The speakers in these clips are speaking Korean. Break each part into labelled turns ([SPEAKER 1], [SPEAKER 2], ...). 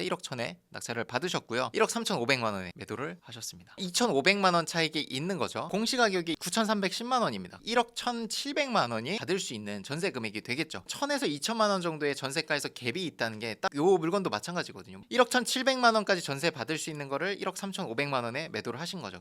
[SPEAKER 1] 1억 1천에 낙찰을 받으셨고요. 1억 3,500만 원에 매도를 하셨습니다. 2,500만 원 차익이 있는 거죠. 공시가격이 9,310만 원입니다. 1억 1,700만 원이 받을 수 있는 전세 금액이 되겠죠. 1,000에서 2천만 원 정도의 전세가에서 갭이 있다는 게 딱 요 물건도 마찬가지거든요. 1억 1,700만 원까지 전세 받을 수 있는 거를 1억 3,500만 원에 매도를 하신 거죠.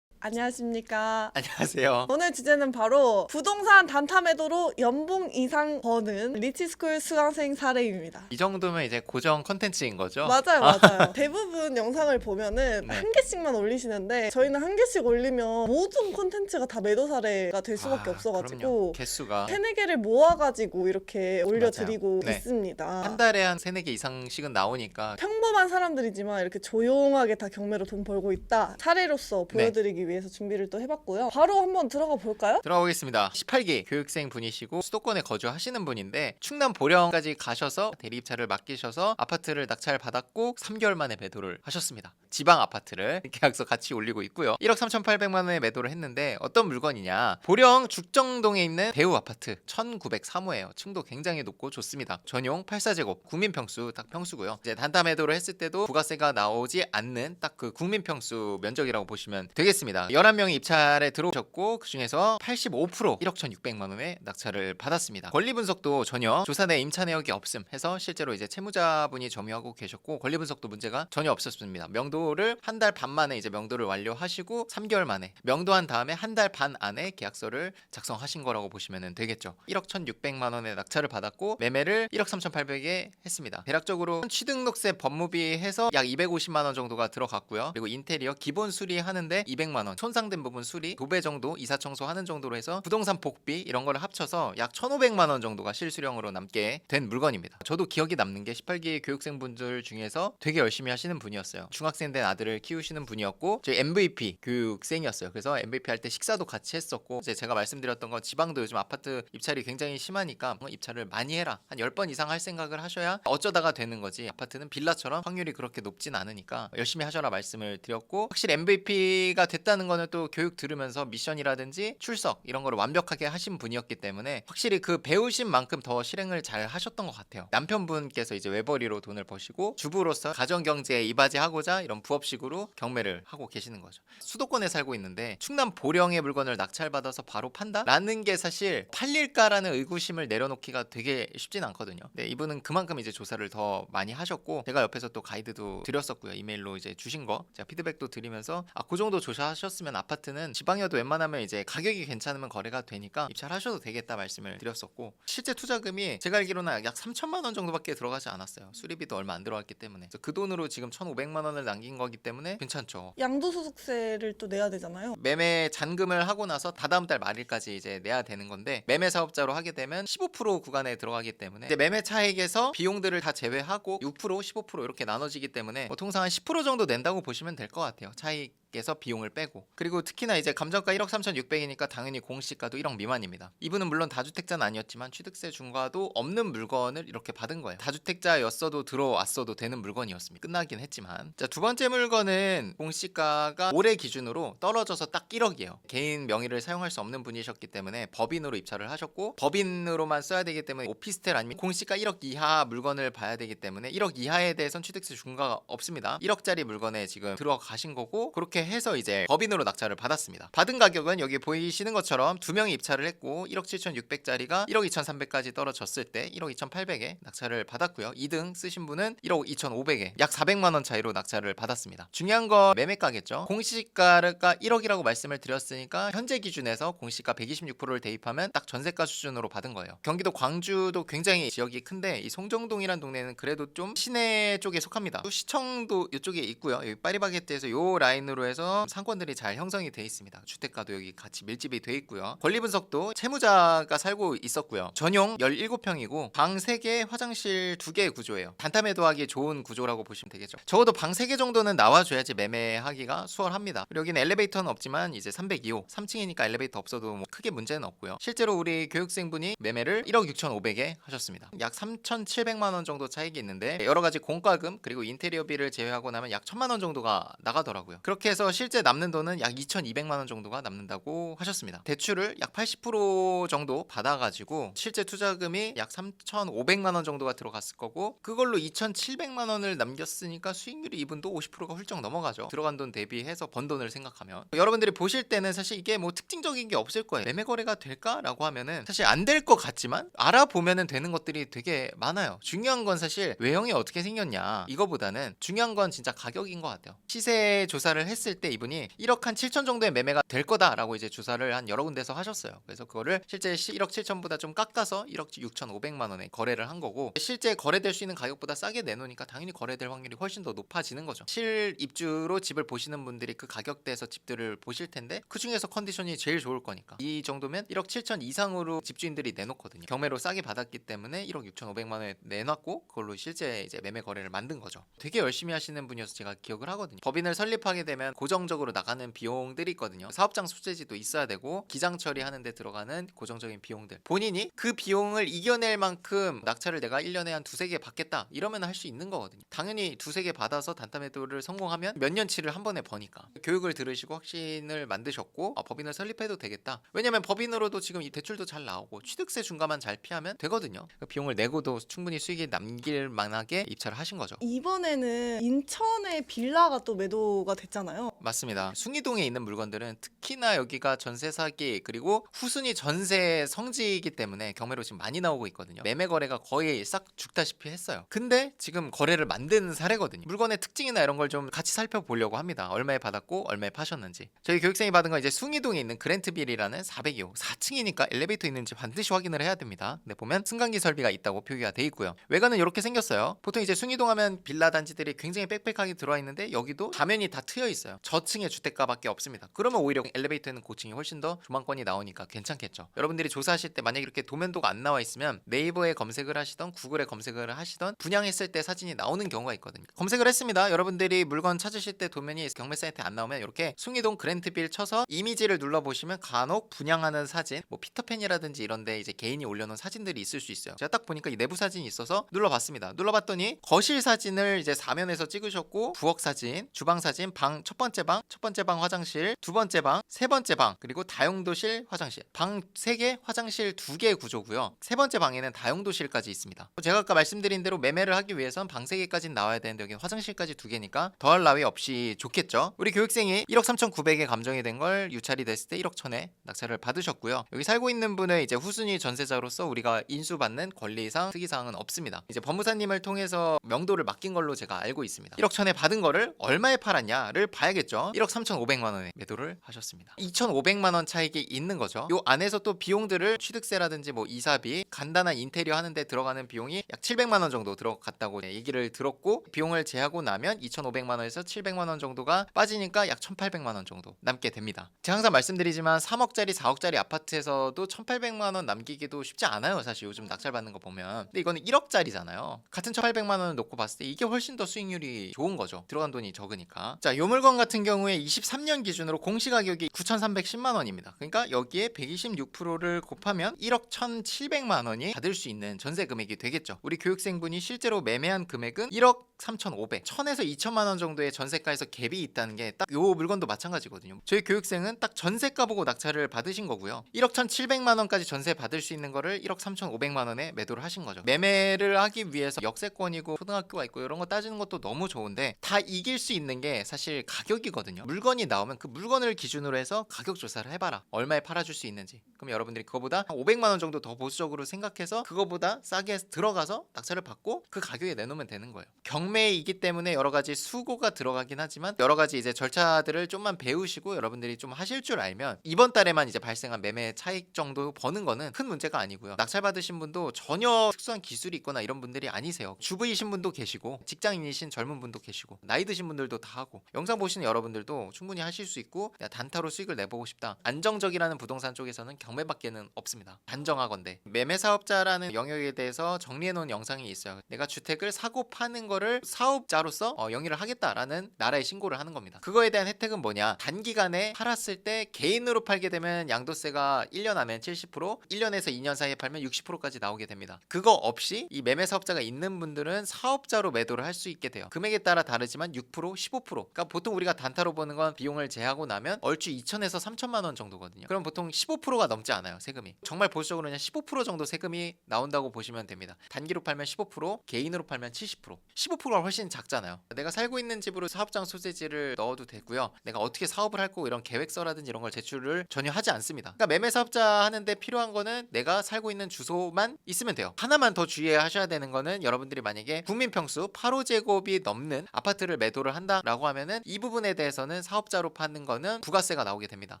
[SPEAKER 2] 안녕하십니까.
[SPEAKER 1] 안녕하세요.
[SPEAKER 2] 오늘 주제는 바로 부동산 단타 매도로 연봉 이상 버는 리치스쿨 수강생 사례입니다.
[SPEAKER 1] 이 정도면 이제 고정 컨텐츠인 거죠?
[SPEAKER 2] 맞아요. 대부분 영상을 보면은
[SPEAKER 1] 네.
[SPEAKER 2] 한 개씩만 올리시는데 저희는 한 개씩 올리면 모든 콘텐츠가 다 매도 사례가 될 수밖에 없어가지고
[SPEAKER 1] 그럼요. 개수가
[SPEAKER 2] 3-4개를 모아가지고 이렇게 올려드리고
[SPEAKER 1] 네.
[SPEAKER 2] 있습니다.
[SPEAKER 1] 한 달에 한 3-4개 이상씩은 나오니까
[SPEAKER 2] 평범한 사람들이지만 이렇게 조용하게 다 경매로 돈 벌고 있다 사례로서 보여드리기 위해서 준비를 또 해봤고요. 바로 한번 들어가 볼까요?
[SPEAKER 1] 들어가보겠습니다. 18기 교육생 분이시고 수도권에 거주하시는 분인데 충남 보령까지 가셔서 대리입찰을 맡기셔서 아파트를 낙찰 받았고 3개월 만에 매도를 하셨습니다. 지방 아파트를 계약서 같이 올리고 있고요. 1억 3,800만 원에 매도를 했는데 어떤 물건이냐, 보령 죽정동에 있는 배우 아파트 1903호예요. 층도 굉장히 높고 좋습니다. 전용 84제곱 국민평수 딱 평수고요. 이제 단타 매도를 했을 때도 부가세가 나오지 않는 딱 그 국민평수 면적이라고 보시면 되겠습니다. 11명이 입찰에 들어오셨고 그중에서 85% 1억 1,600만 원에 낙찰을 받았습니다. 권리 분석도 전혀 조사 내 임차 내역이 없음 해서 실제로 이제 채무자분이 점유하고 계셨고 권리 분석도 문제가 전혀 없었습니다. 명도를 한 달 반 만에 이제 명도를 완료하시고 3개월 만에 명도한 다음에 한 달 반 안에 계약서를 작성하신 거라고 보시면 되겠죠. 1억 1,600만 원에 낙찰을 받았고 매매를 1억 3,800에 했습니다. 대략적으로 취등록세 법무비 해서 약 250만 원 정도가 들어갔고요. 그리고 인테리어 기본 수리하는데 200만 원, 손상된 부분 수리, 도배 정도, 이사 청소 하는 정도로 해서 부동산 복비 이런 거를 합쳐서 약 1,500만 원 정도가 실수령으로 남게 된 물건입니다. 저도 기억이 남는 게 18기 교육생분들 중에서 되게 열심히 하시는 분이었어요. 중학생 된 아들을 키우시는 분이었고 저희 MVP 교육생이었어요. 그래서 MVP 할 때 식사도 같이 했었고 이제 제가 말씀드렸던 건 지방도 요즘 아파트 입찰이 굉장히 심하니까 입찰을 많이 해라. 한 10번 이상 할 생각을 하셔야 어쩌다가 되는 거지. 아파트는 빌라처럼 확률이 그렇게 높진 않으니까 열심히 하셔라 말씀을 드렸고, 확실히 MVP가 됐다는 거는 또 교육 들으면서 미션이라든지 출석 이런 거를 완벽하게 하신 분이었기 때문에 확실히 그 배우신 만큼 더 실행을 잘 하셨던 것 같아요. 남편분께서 이제 외벌이로 돈을 버시고 주부로서 가정경제에 이바지하고자 이런 부업식으로 경매를 하고 계시는 거죠. 수도권에 살고 있는데 충남 보령의 물건을 낙찰받아서 바로 판다라는 게 사실 팔릴까라는 의구심을 내려놓기가 되게 쉽진 않거든요. 네, 이분은 그만큼 이제 조사를 더 많이 하셨고 제가 옆에서 또 가이드도 드렸었고요. 이메일로 이제 주신 거 제가 피드백도 드리면서 그 정도 조사하셨으면 아파트는 지방이어도 웬만하면 이제 가격이 괜찮으면 거래가 되니까 입찰하셔도 되겠다 말씀을 드렸었고, 실제 투자금이 제가 알기로는 약 3천만 원 정도밖에 들어가지 않았어요. 수리비도 얼마 안 들어갔기 때문에. 그래서 그 돈으로 지금 1,500만 원을 남긴 거기 때문에 괜찮죠.
[SPEAKER 2] 양도소득세를 또 내야 되잖아요.
[SPEAKER 1] 매매 잔금을 하고 나서 다다음 달 말일까지 이제 내야 되는 건데, 매매 사업자로 하게 되면 15% 구간에 들어가기 때문에 이제 매매 차익에서 비용들을 다 제외하고 6% 15% 이렇게 나눠지기 때문에 통상 한 10% 정도 낸다고 보시면 될 것 같아요. 차익 에서 비용을 빼고. 그리고 특히나 이제 감정가 1억 3,600이니까 당연히 공시가도 1억 미만입니다. 이분은 물론 다주택자는 아니었지만 취득세 중과도 없는 물건을 이렇게 받은 거예요. 다주택자였어도 들어왔어도 되는 물건이었습니다. 끝나긴 했지만. 자, 두 번째 물건은 공시가가 올해 기준으로 떨어져서 딱 1억이에요. 개인 명의를 사용할 수 없는 분이셨기 때문에 법인으로 입찰을 하셨고 법인으로만 써야 되기 때문에 오피스텔 아니면 공시가 1억 이하 물건을 봐야 되기 때문에 1억 이하에 대해선 취득세 중과가 없습니다. 1억짜리 물건에 지금 들어가신 거고, 그렇게 해서 이제 법인으로 낙찰을 받았습니다. 받은 가격은 여기 보이시는 것처럼 2명이 입찰을 했고 1억 7,600짜리가 1억 2,300까지 떨어졌을 때 1억 2,800에 낙찰을 받았고요. 2등 쓰신 분은 1억 2,500에 약 400만 원 차이로 낙찰을 받았습니다. 중요한 건 매매가겠죠. 공시가가 1억이라고 말씀을 드렸으니까 현재 기준에서 공시가 126%를 대입하면 딱 전세가 수준으로 받은 거예요. 경기도 광주도 굉장히 지역이 큰데 이 송정동이란 동네는 그래도 좀 시내 쪽에 속합니다. 또 시청도 이쪽에 있고요. 여기 파리바게뜨에서 요 라인으로 해서 상권들이 잘 형성이 돼 있습니다. 주택가도 여기 같이 밀집이 돼 있고요. 권리 분석도 채무자가 살고 있었고요. 전용 17평이고 방 3개, 화장실 2개의 구조예요. 단타 매도하기 좋은 구조라고 보시면 되겠죠. 적어도 방 3개 정도는 나와줘야지 매매하기가 수월합니다. 그리고 여기는 엘리베이터는 없지만 이제 302호 3층이니까 엘리베이터 없어도 뭐 크게 문제는 없고요. 실제로 우리 교육생분이 매매를 1억 6,500에 하셨습니다. 약 3,700만 원 정도 차익이 있는데 여러 가지 공과금 그리고 인테리어비를 제외하고 나면 약 1,000만 원 정도가 나가더라고요. 그렇게 해서 그래서 실제 남는 돈은 약 2,200만 원 정도가 남는다고 하셨습니다. 대출을 약 80% 정도 받아가지고 실제 투자금이 약 3,500만 원 정도가 들어갔을 거고, 그걸로 2,700만 원을 남겼으니까 수익률이 이분도 50%가 훌쩍 넘어가죠. 들어간 돈 대비해서 번 돈을 생각하면. 여러분들이 보실 때는 사실 이게 뭐 특징적인 게 없을 거예요. 매매 거래가 될까라고 하면은 사실 안 될 것 같지만 알아보면은 되는 것들이 되게 많아요. 중요한 건 사실 외형이 어떻게 생겼냐 이거보다는 중요한 건 진짜 가격인 것 같아요. 시세 조사를 했을 때 이분이 1억 한 7천 정도의 매매가 될 거다라고 이제 조사를 한 여러 군데서 하셨어요. 그래서 그거를 실제 1억 7천보다 좀 깎아서 1억 6,500만 원에 거래를 한 거고, 실제 거래될 수 있는 가격보다 싸게 내놓으니까 당연히 거래될 확률이 훨씬 더 높아지는 거죠. 실입주로 집을 보시는 분들이 그 가격대에서 집들을 보실 텐데 그 중에서 컨디션이 제일 좋을 거니까 이 정도면 1억 7천 이상으로 집주인들이 내놓거든요. 경매로 싸게 받았기 때문에 1억 6,500만 원에 내놨고 그걸로 실제 이제 매매 거래를 만든 거죠. 되게 열심히 하시는 분이어서 제가 기억을 하거든요. 법인을 설립하게 되면 고정적으로 나가는 비용들이 있거든요. 사업장 소재지도 있어야 되고 기장 처리하는 데 들어가는 고정적인 비용들, 본인이 그 비용을 이겨낼 만큼 낙찰을 내가 1년에 한 두세 개 받겠다 이러면 할 수 있는 거거든요. 당연히 두세 개 받아서 단타 매도를 성공하면 몇 년치를 한 번에 버니까 교육을 들으시고 확신을 만드셨고 법인을 설립해도 되겠다. 왜냐면 법인으로도 지금 이 대출도 잘 나오고 취득세 중과만 잘 피하면 되거든요. 그 비용을 내고도 충분히 수익이 남길 만하게 입찰을 하신 거죠.
[SPEAKER 2] 이번에는 인천의 빌라가 또 매도가 됐잖아요.
[SPEAKER 1] 맞습니다. 숭이동에 있는 물건들은 특히나 여기가 전세 사기 그리고 후순위 전세 성지이기 때문에 경매로 지금 많이 나오고 있거든요. 매매 거래가 거의 싹 죽다시피 했어요. 근데 지금 거래를 만든 사례거든요. 물건의 특징이나 이런 걸 좀 같이 살펴보려고 합니다. 얼마에 받았고 얼마에 파셨는지. 저희 교육생이 받은 건 이제 숭이동에 있는 그랜트빌이라는 402호 4층이니까 엘리베이터 있는지 반드시 확인을 해야 됩니다. 근데 보면 승강기 설비가 있다고 표기가 돼 있고요. 외관은 이렇게 생겼어요. 보통 이제 숭이동 하면 빌라 단지들이 굉장히 빽빽하게 들어와 있는데 여기도 가면이 다 트여 있어요. 저층의 주택가밖에 없습니다. 그러면 오히려 엘리베이터는 고층이 훨씬 더 조망권이 나오니까 괜찮겠죠. 여러분들이 조사하실 때 만약에 이렇게 도면도가 안 나와 있으면 네이버에 검색을 하시던 구글에 검색을 하시던 분양했을 때 사진이 나오는 경우가 있거든요. 검색을 했습니다. 여러분들이 물건 찾으실 때 도면이 경매 사이트에 안 나오면 이렇게 숭이동 그랜트빌 쳐서 이미지를 눌러보시면 간혹 분양하는 사진, 뭐 피터팬이라든지 이런데 이제 개인이 올려놓은 사진들이 있을 수 있어요. 제가 딱 보니까 이 내부 사진이 있어서 눌러봤습니다. 눌러봤더니 거실 사진을 이제 4면에서 찍으셨고 부엌 사진, 주방 사진, 방 첫 번째 방 화장실, 두 번째 방, 세 번째 방, 그리고 다용도실 화장실, 방 3개, 화장실 2개 구조고요. 세 번째 방에는 다용도실까지 있습니다. 제가 아까 말씀드린 대로 매매를 하기 위해선 방 3개까지 나와야 되는데 여기 화장실까지 2개니까 더할 나위 없이 좋겠죠. 우리 교육생이 1억 3,900에 감정이 된 걸 유찰이 됐을 때 1억 1,000에 낙찰을 받으셨고요. 여기 살고 있는 분은 이제 후순위 전세자로서 우리가 인수받는 권리상 특이사항은 없습니다. 이제 법무사님을 통해서 명도를 맡긴 걸로 제가 알고 있습니다. 1억 1,000에 받은 거를 얼마에 팔았냐를 봐야겠죠. 1억 3,500만 원에 매도를 하셨습니다. 2,500만 원 차익이 있는 거죠. 요 안에서 또 비용들을 취득세라든지 뭐 이사비, 간단한 인테리어 하는데 들어가는 비용이 약 700만 원 정도 들어갔다고 얘기를 들었고, 비용을 제하고 나면 2,500만 원에서 700만 원 정도가 빠지니까 약 1,800만 원 정도 남게 됩니다. 제가 항상 말씀드리지만 3억짜리 4억짜리 아파트에서도 1,800만 원 남기기도 쉽지 않아요. 사실 요즘 낙찰 받는 거 보면. 근데 이거는 1억짜리잖아요. 같은 1,800만 원을 놓고 봤을 때 이게 훨씬 더 수익률이 좋은 거죠. 들어간 돈이 적으니까. 자, 요 물건 같은 경우에 23년 기준으로 공시가격이 9,310만 원입니다. 그러니까 여기에 126%를 곱하면 1억 1,700만 원이 받을 수 있는 전세 금액이 되겠죠. 우리 교육생분이 실제로 매매한 금액은 1억 3,500, 1,000에서 2천만 원 정도의 전세가에서 갭이 있다는 게 딱 요 물건도 마찬가지거든요. 저희 교육생은 딱 전세가 보고 낙찰을 받으신 거고요. 1억 1,700만 원까지 전세 받을 수 있는 거를 1억 3,500만 원에 매도를 하신 거죠. 매매를 하기 위해서 역세권이고 초등학교가 있고 이런 거 따지는 것도 너무 좋은데 다 이길 수 있는 게 사실 가격이거든요. 물건이 나오면 그 물건을 기준으로 해서 가격 조사를 해봐라. 얼마에 팔아줄 수 있는지. 그럼 여러분들이 그거보다 500만 원 정도 더 보수적으로 생각해서 그거보다 싸게 들어가서 낙찰을 받고 그 가격에 내놓으면 되는 거예요. 경매이기 때문에 여러 가지 수고가 들어가긴 하지만 여러 가지 이제 절차들을 좀만 배우시고 여러분들이 좀 하실 줄 알면 이번 달에만 이제 발생한 매매 차익 정도 버는 거는 큰 문제가 아니고요. 낙찰 받으신 분도 전혀 특수한 기술이 있거나 이런 분들이 아니세요. 주부이신 분도 계시고 직장인이신 젊은 분도 계시고 나이 드신 분들도 다 하고, 영상 보시는 여러분들도 충분히 하실 수 있고, 내가 단타로 수익을 내보고 싶다. 안정적이라는 부동산 쪽에서는 경매밖에는 없습니다. 단정하건대 매매 사업자라는 영역에 대해서 정리해 놓은 영상이 있어요. 내가 주택을 사고 파는 거를 이거를 사업자로서 영위를 하겠다라는 나라에 신고를 하는 겁니다. 그거에 대한 혜택은 뭐냐? 단기간에 팔았을 때 개인으로 팔게 되면 양도세가 1년 하면 70%, 1년에서 2년 사이에 팔면 60%까지 나오게 됩니다. 그거 없이 이 매매 사업자가 있는 분들은 사업자로 매도를 할 수 있게 돼요. 금액에 따라 다르지만 6%, 15%. 그러니까 보통 우리가 단타로 보는 건 비용을 제하고 나면 얼추 2천에서 3천만 원 정도거든요. 그럼 보통 15%가 넘지 않아요, 세금이. 정말 보수적으로 그냥 15% 정도 세금이 나온다고 보시면 됩니다. 단기로 팔면 15%, 개인으로 팔면 70%. 15%가 훨씬 작잖아요. 내가 살고 있는 집으로 사업장 소재지를 넣어도 되고요. 내가 어떻게 사업을 할 거고 이런 계획서라든지 이런 걸 제출을 전혀 하지 않습니다. 그러니까 매매 사업자 하는데 필요한 거는 내가 살고 있는 주소만 있으면 돼요. 하나만 더 주의하셔야 되는 거는 여러분들이 만약에 국민평수 8호제곱이 넘는 아파트를 매도를 한다라고 하면은 이 부분에 대해서는 사업자로 파는 거는 부가세가 나오게 됩니다.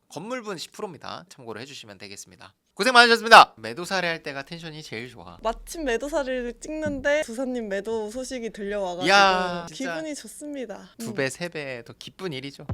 [SPEAKER 1] 건물분 10%입니다. 참고로 해주시면 되겠습니다. 고생 많으셨습니다. 매도 사례할 때가 텐션이 제일 좋아.
[SPEAKER 2] 마침 매도사를 찍는데 두사님 매도 소식이 들려와가지고
[SPEAKER 1] 야, 진짜
[SPEAKER 2] 기분이 좋습니다.
[SPEAKER 1] 2배, 3배 더 기쁜 일이죠.